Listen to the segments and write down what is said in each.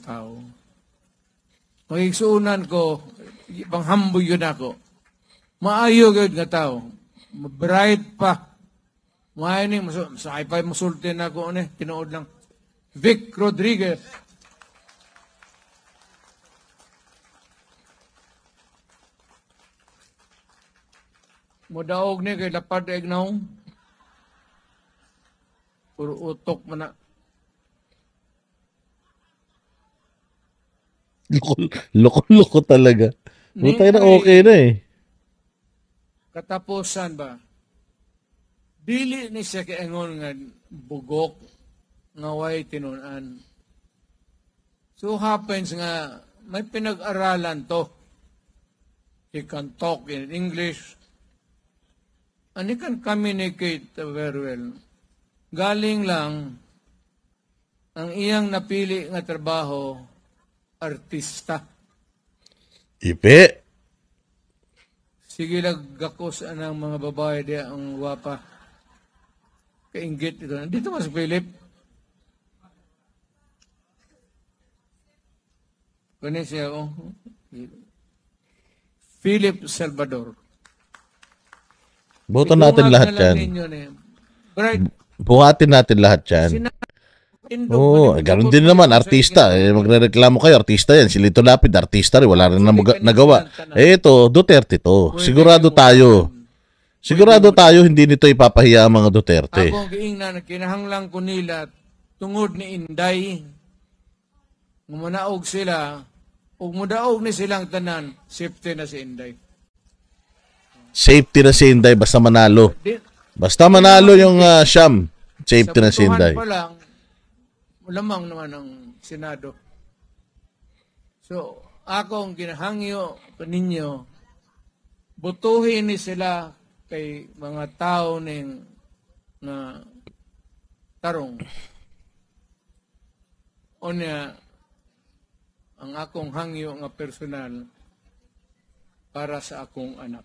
tao. Magigsuunan ko, panghamboy yun ako. Maayo yun nga tao. Bright pa. Mahining, sa iPad musulti na ako, tinood lang. Vic Rodriguez. Mudaog ni kay lapad egnaw. Puro utok man na. Loko talaga. Butay na okay na eh. Katapusan ba? Dili ni siya kaingon nga bugok nga way tinunan. So happens nga may pinag-aralan to. He can talk in English and he can communicate very well. Galing lang ang iyang napili nga trabaho, artista. Ipe. Sige lang gakos anang mga babae diya ang wapa. Kainggit ito. Dito mas Philip. Kunin siya ako. Philip Salvador. Buto natin lahat yan. Buhatin natin lahat yan. Oo, ganun din naman, artista. Magre-reklamo kayo, artista yan. Si Lito Lapid, artista rin. Wala rin nagawa. Ito, Duterte to. Sigurado tayo. Sigurado tayo hindi nito ipapahiya ang mga Duterte. Ako giingnan, kinahanglang ko nila tungod ni Inday. Mumunaog sila. Ug mudaog ni silang tanan, safety na si Inday. Safety na si Inday, basta manalo. Basta manalo yung Siyam, safety na si Inday. Sa pa lang, lamang naman ang Senado. So, akong ginahangyo ninyo, butuhin ni sila kay mga tao ning na tarong. Unya, ang akong hangyo nga personal para sa akong anak.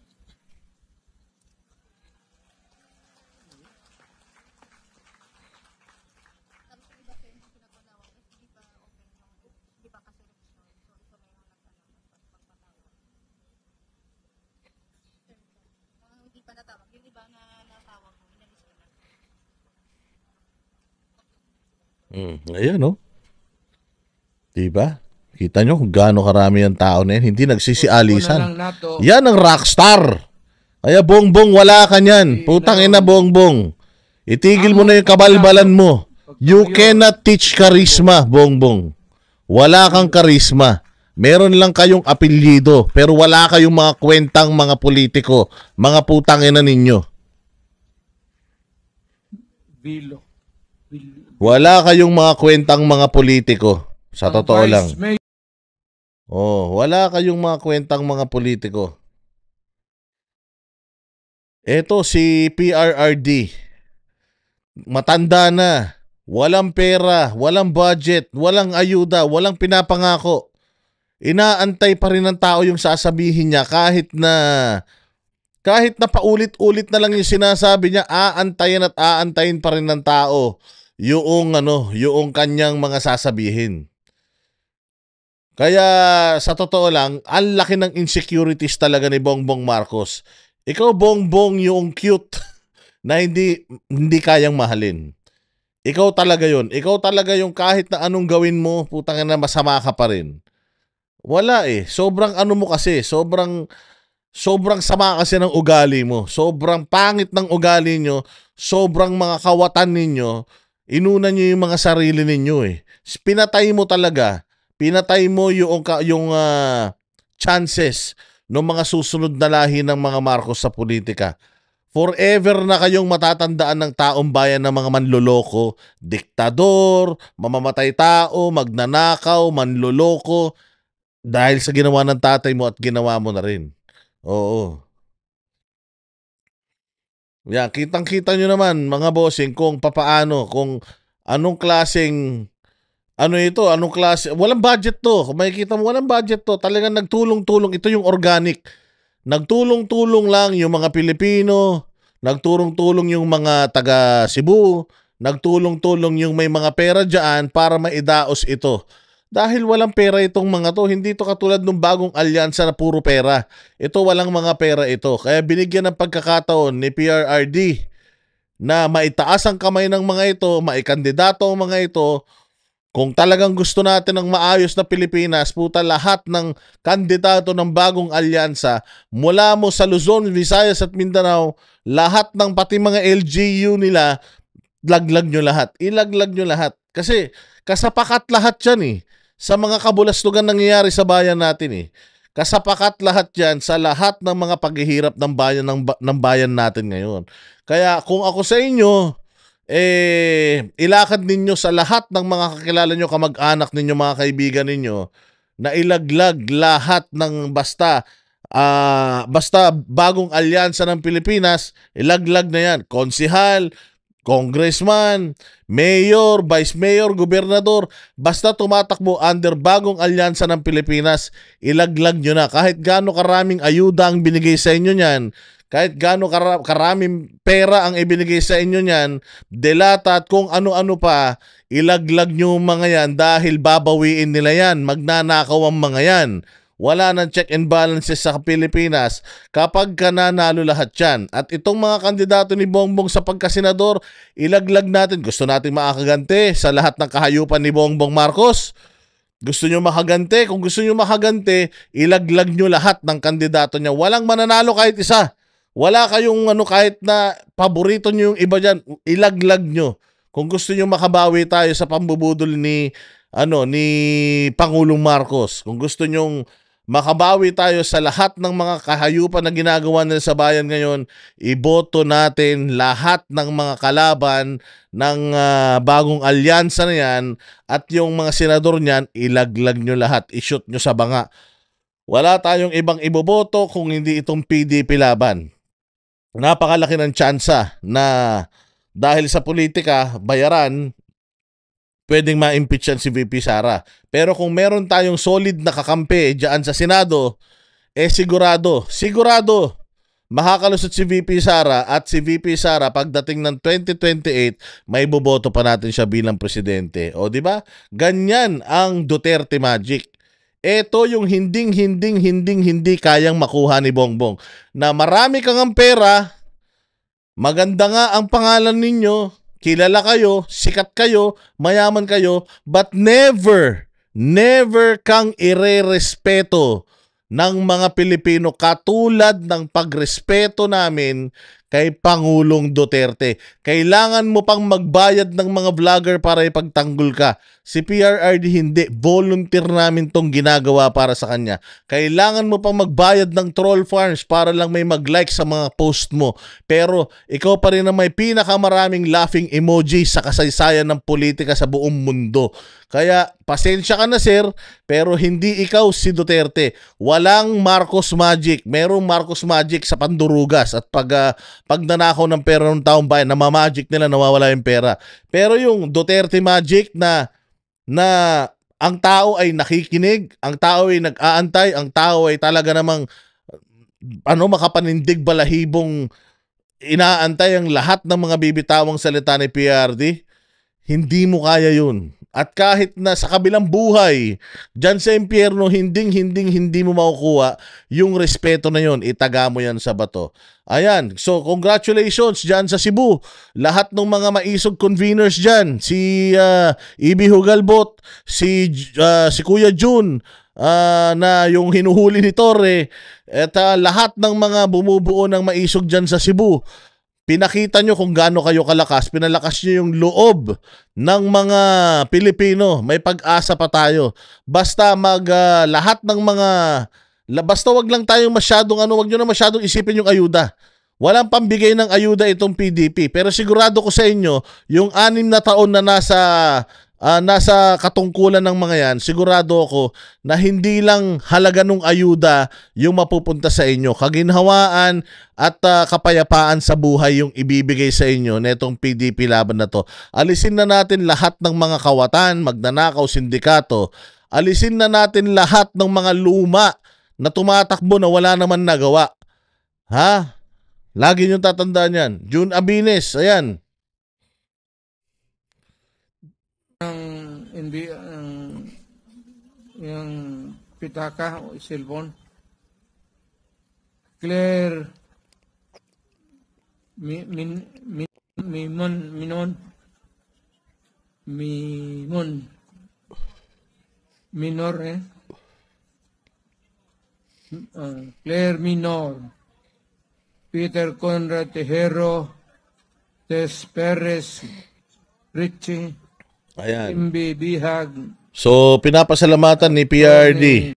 Ayan, no? Diba? Kita nyo kung gaano karami ang tao na yan. Hindi nagsisialisan. Yan ang rockstar. Kaya Bongbong, wala ka niyan. Putang ina, Bongbong. Itigil mo na yung kabalbalan mo. You cannot teach charisma, Bongbong. Wala kang charisma. Meron lang kayong apelyido. Pero wala kayong mga kwentang mga politiko. Mga putang ina ninyo. Wala kayong mga kwentang mga politiko. Sa totoo lang. Oh, wala kayong mga kwentang mga politiko. Eto si PRRD. Matanda na. Walang pera, walang budget, walang ayuda, walang pinapangako. Inaantay pa rin ng tao yung sasabihin niya kahit na paulit-ulit na lang yung sinasabi niya, aantayin at aantayin pa rin ng tao yung kanyang mga sasabihin. Kaya sa totoo lang, ang laki ng insecurities talaga ni Bongbong Marcos. Ikaw, Bongbong, yung cute na hindi kayang mahalin. Ikaw talaga yun. Ikaw talaga yung kahit na anong gawin mo, putang na masama ka pa rin. Wala eh. Sobrang ano mo kasi, sobrang sama kasi ng ugali mo. Sobrang pangit ng ugali nyo. Sobrang mga kawatan ninyo. Inuna nyo yung mga sarili ninyo eh. Pinatay mo talaga. Pinatay mo yung chances ng mga susunod na lahi ng mga Marcos sa politika. Forever na kayong matatandaan ng taong bayan ng mga manloloko, diktador, mamamatay tao, magnanakaw, manloloko, dahil sa ginawa ng tatay mo at ginawa mo na rin. Oo. Yan, kitang-kita nyo naman mga bossing kung papaano, kung anong klaseng anong klase, walang budget to. Kung makikita mo, walang budget to. Talagang nagtulong-tulong. Ito yung organic. Nagtulong-tulong lang yung mga Pilipino, nagtulong-tulong yung mga taga Cebu, nagtulong-tulong yung may mga pera dyan para maidaos ito. Dahil walang pera itong mga to. Hindi to katulad ng bagong alyansa na puro pera. Ito walang mga pera ito. Kaya binigyan ng pagkakataon ni PRRD na maitaas ang kamay ng mga ito, maikandidato ang mga ito. Kung talagang gusto natin ng maayos na Pilipinas, puta, lahat ng kandidato ng bagong alyansa, mula mo sa Luzon, Visayas at Mindanao, lahat ng pati mga LGU nila, laglag nyo lahat. Ilaglag nyo lahat. Kasi kasapakat lahat yan eh. Sa mga kabulastugan nangyayari sa bayan natin eh. Kasapakat lahat yan sa lahat ng mga paghihirap ng bayan, ng bayan natin ngayon. Kaya kung ako sa inyo, ilakad ninyo sa lahat ng mga kakilala nyo, kamag-anak ninyo, mga kaibigan ninyo, na ilaglag lahat ng basta bagong alyansa ng Pilipinas, ilaglag na yan. Konsihal, congressman, mayor, vice mayor, gobernador, basta tumatakbo under bagong alyansa ng Pilipinas, ilaglag nyo na. Kahit gaano karaming ayuda ang binigay sa inyo niyan, kahit gaano karaming pera ang ibinigay sa inyo niyan, delata at kung ano-ano pa, ilaglag nyo mga yan dahil babawiin nila yan. Magnanakaw ang mga yan. Wala nang check and balances sa Pilipinas kapag nanalo lahat yan. At itong mga kandidato ni Bongbong sa pagkasenador, ilaglag natin. Gusto natin makakaganti sa lahat ng kahayupan ni Bongbong Marcos. Gusto nyo makaganti? Kung gusto nyo makaganti, ilaglag nyo lahat ng kandidato niya. Walang mananalo kahit isa. Wala kayong kahit na paborito nyo yung iba dyan, ilaglag nyo. Kung gusto nyo makabawi tayo sa pambubudol ni Pangulong Marcos, kung gusto nyo makabawi tayo sa lahat ng mga kahayupan na ginagawa nila sa bayan ngayon, iboto natin lahat ng mga kalaban ng bagong alyansa na yan at yung mga senador niyan, ilaglag nyo lahat, ishoot nyo sa banga. Wala tayong ibang iboboto kung hindi itong PDP laban. Napakalaki ng tsansa na dahil sa politika, bayaran, pwedeng ma-impeach yan si VP Sara. Pero kung meron tayong solid na kakampi dyan sa Senado, sigurado, makakalusot si VP Sara at si VP Sara pagdating ng 2028, may boboto pa natin siya bilang presidente. O di ba? Ganyan ang Duterte magic. Ito yung hindi kayang makuha ni Bongbong. Na marami kang ang pera, maganda nga ang pangalan ninyo, kilala kayo, sikat kayo, mayaman kayo, but never kang irerespeto ng mga Pilipino katulad ng pagrespeto namin kay Pangulong Duterte. Kailangan mo pang magbayad ng mga vlogger para ipagtanggol ka. Si PRRD hindi. Volunteer namin tong ginagawa para sa kanya. Kailangan mo pang magbayad ng troll farms para lang may mag-like sa mga post mo. Pero ikaw pa rin ang may pinakamaraming laughing emoji sa kasaysayan ng politika sa buong mundo. Kaya pasensya ka na sir, pero hindi ikaw si Duterte. Walang Marcos magic. Merong Marcos magic sa pandurugas at pag nanakaw ng pera ng taong bayan, namamagic nila, nawawala yung pera. Pero yung Duterte magic na ang tao ay nakikinig, ang tao ay nag-aantay, ang tao ay talaga namang makapanindig balahibong inaantay ang lahat ng mga bibitawang salita ni PRD, hindi mo kaya yun. At kahit na sa kabilang buhay, dyan sa impyerno, hindi mo makukuha yung respeto na yun. Itaga mo yan sa bato. Ayan. So, congratulations dyan sa Cebu. Lahat ng mga maisog conveners dyan. Si Ibi Hugalbot, si Kuya Jun, na yung hinuhuli ni Torre, at lahat ng mga bumubuo ng maisog dyan sa Cebu. Pinakita nyo kung gaano kayo kalakas, pinalakas nyo yung loob ng mga Pilipino. May pag-asa pa tayo. Basta lahat ng mga, basta wag lang tayong wag nyo na masyadong isipin yung ayuda. Walang pambigay ng ayuda itong PDP. Pero sigurado ko sa inyo, yung 6 na taon na nasa katungkulan ng mga yan, sigurado ako na hindi lang halaga ng ayuda yung mapupunta sa inyo. Kaginhawaan at kapayapaan sa buhay yung ibibigay sa inyo netong PDP laban na to. Alisin na natin lahat ng mga kawatan, magnanakaw, sindikato. Alisin na natin lahat ng mga luma na tumatakbo na wala naman nagawa. Ha? Lagi nyo tatandaan yan. June Abines, ayan. yung pitaka o cellphone. Claire Minor, Claire Minor, Peter Conrad Tejero, Tess Perez, Richie, Ayan. Imbi Bihag, So, pinapasalamatan ni PRD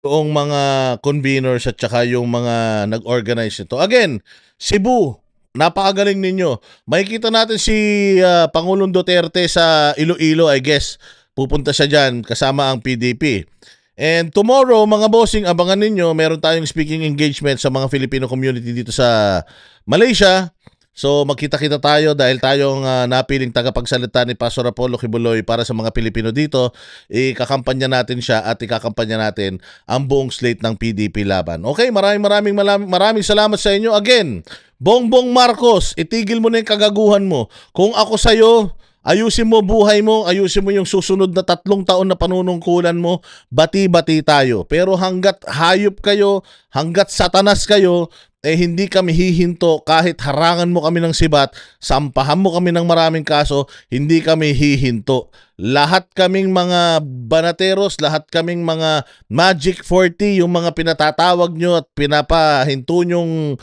yung mga conveners at saka yung mga nag-organize nito. Again, Cebu, napakagaling ninyo. Makikita natin si Pangulong Duterte sa Iloilo, I guess. Pupunta siya dyan kasama ang PDP. And tomorrow, mga bossing, abangan ninyo, meron tayong speaking engagement sa mga Filipino community dito sa Malaysia. So magkita-kita tayo dahil tayong napiling tagapagsalita ni Pastor Apollo Kibuloy para sa mga Pilipino dito. Ikakampanya natin siya at ikakampanya natin ang buong slate ng PDP laban. Okay, maraming salamat sa inyo. Again, Bongbong Marcos, itigil mo na yung kagaguhan mo. Kung ako sa'yo, ayusin mo buhay mo, ayusin mo yung susunod na 3 taon na panunungkulan mo, bati-bati tayo. Pero hanggat hayop kayo, hanggat satanas kayo, hindi kami hihinto kahit harangan mo kami ng sibat, sampahan mo kami ng maraming kaso, hindi kami hihinto. Lahat kaming mga banateros, lahat kaming mga Magic 40, yung mga pinatatawag nyo at pinapahinto nyong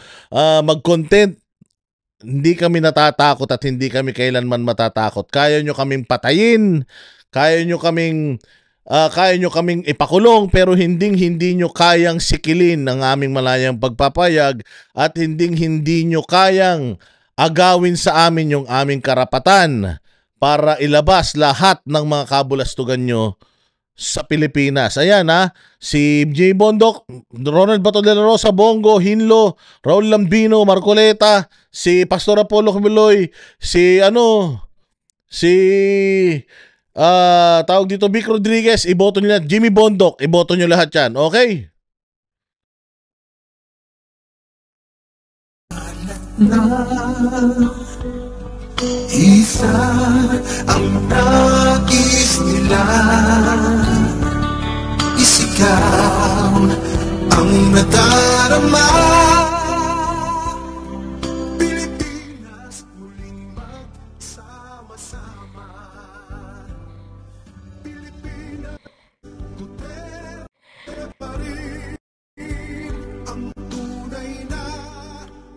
mag-content, hindi kami natatakot at hindi kami kailanman matatakot. Kaya nyo kaming patayin, kaya nyo kaming ipakulong, pero hindi nyo kayang sikilin ang aming malayang pagpapayag at hindi nyo kayang agawin sa amin yung aming karapatan para ilabas lahat ng mga kabulastugan nyo sa Pilipinas. Ayan si J. Bondok, Ronald Bato de la Rosa, Bongo, Hinlo, Raul Lambino, Marcoleta, si Pastor Apollo Kibuloy, tawag dito, Vic Rodriguez, iboto nyo lahat. Jimmy Bondok, iboto nyo lahat yan. Okay? Isa ang nais nila, isigaw ang nadarama. Pilipinas muling magsama-sama. Pilipinas, Duterte pa rin ang tunay na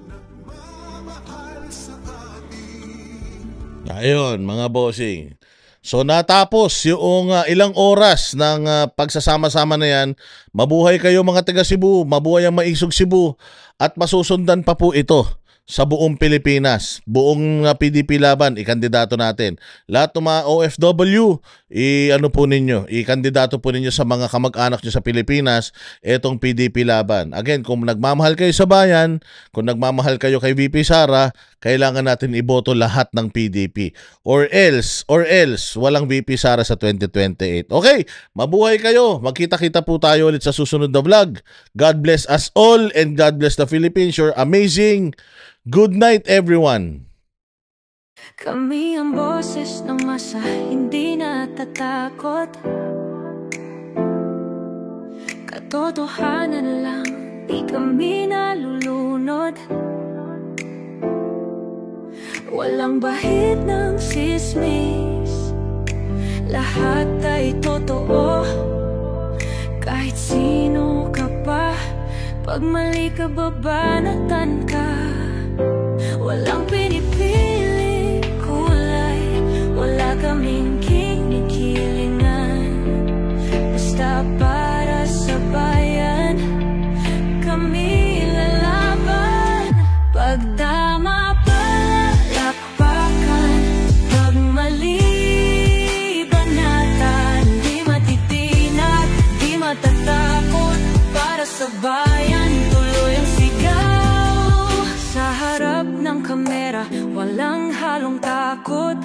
nagmamahal sa atin. Ayun, mga bossing. So natapos yung ilang oras ng pagsasama-sama na yan. Mabuhay kayo mga taga Cebu, mabuhay ang Maisog Cebu, at masusundan pa po ito sa buong Pilipinas. Buong PDP laban, ikandidato natin. Lahat ng mga OFW, ikandidato po ninyo sa mga kamag-anak nyo sa Pilipinas, itong PDP laban. Again, kung nagmamahal kayo sa bayan, kung nagmamahal kayo kay VP Sara, kailangan natin iboto lahat ng PDP. Or else, walang VP Sara sa 2028. Okay, mabuhay kayo. Magkita-kita po tayo ulit sa susunod na vlog. God bless us all and God bless the Philippines. You're amazing. Good night, everyone. Kami ang boses ng masa, hindi natatakot. Katotohanan lang, di kami nalulunod. Walang bahid ng sismis, lahat ay totoo. Kahit sino ka pa, pag mali ka babanatan ka. Walang pinipili kulay, wala kaming kinikilingan. Basta para sa bayan, kami lalaban. Pag tama palakpakan, pag mali banatan, di matitinag, di matatakot. Para sa bayan, tuloy ang sigaw. Sa harap ng kamera, walang halong takot.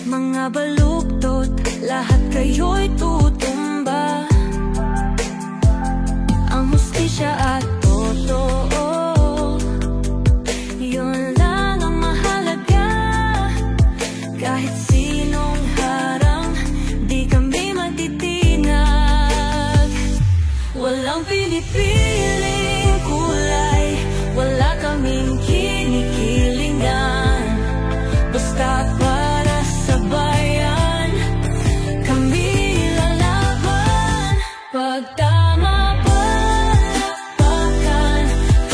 Mga baluktot, lahat kayo'y tutumba. Ang hustisya at totoo, yun lang ang mahalaga. Kahit sinong harang, di pinipiling kulay, wala kaming kinikilingan. Basta para sa bayan, kami lalaban. Pag tama palakpakan,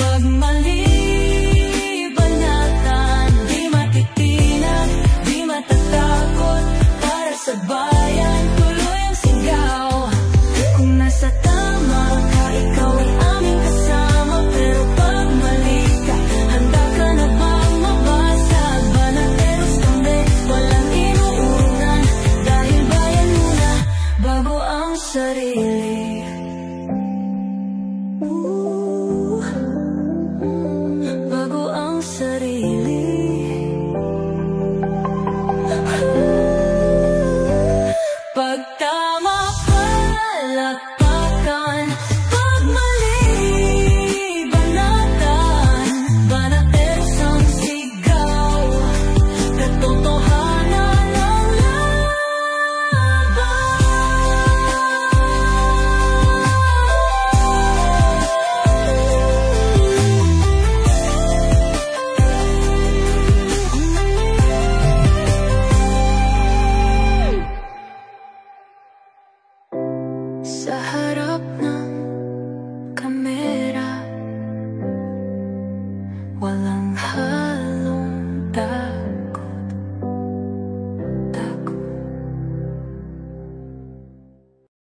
pag mali banatan, di matitinag, di matatakot. Para sa bayan, tuloy ang sigaw. Kung nasa tama ka, ikaw ay aming kasama. Pero pag mali ka, handa ka na bang mabasag? Banateros kami, walang inuunan, dahil bayan muna bago ang sarili.